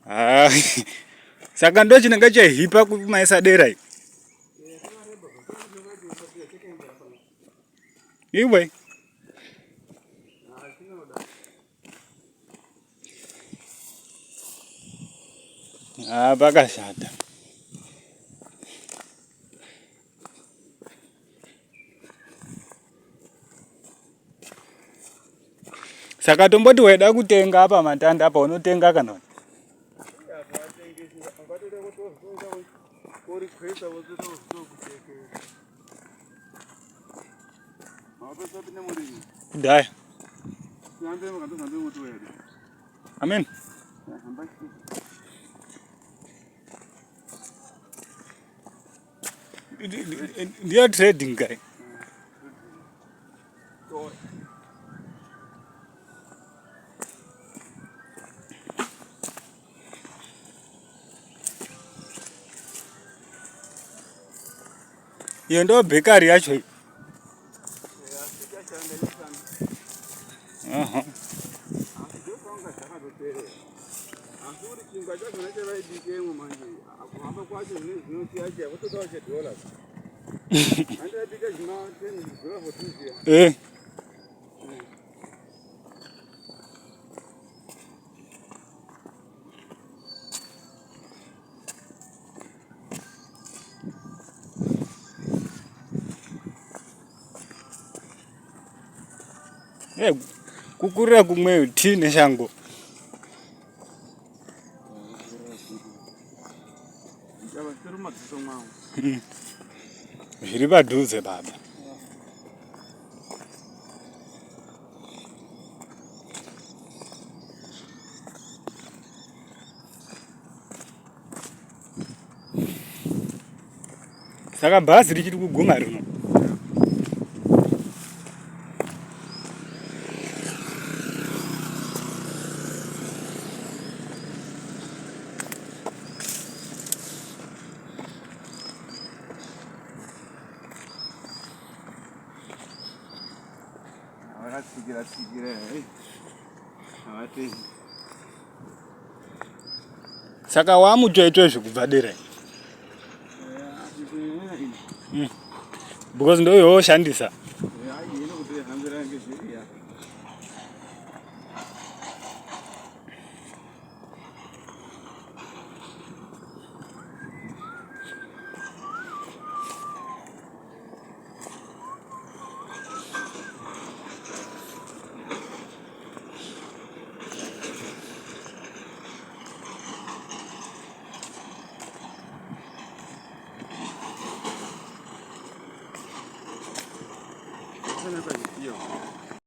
Ah, saka ndo chinenge chehipa kumaisa dera iyi. Iwe. Ah, pakashata. Saka tomboti weda kutenga apa matanda apa unotenga kana? Kudai. Amen. They are trading guy. You know bakery actually. Eh. Eh, kukurira kumwe tea neshango. Zviri padhuze baba. Saka bhazi richiri kuguma rino. Saka wamutoitwe zvekubva dera. Because ndo yoshandisa.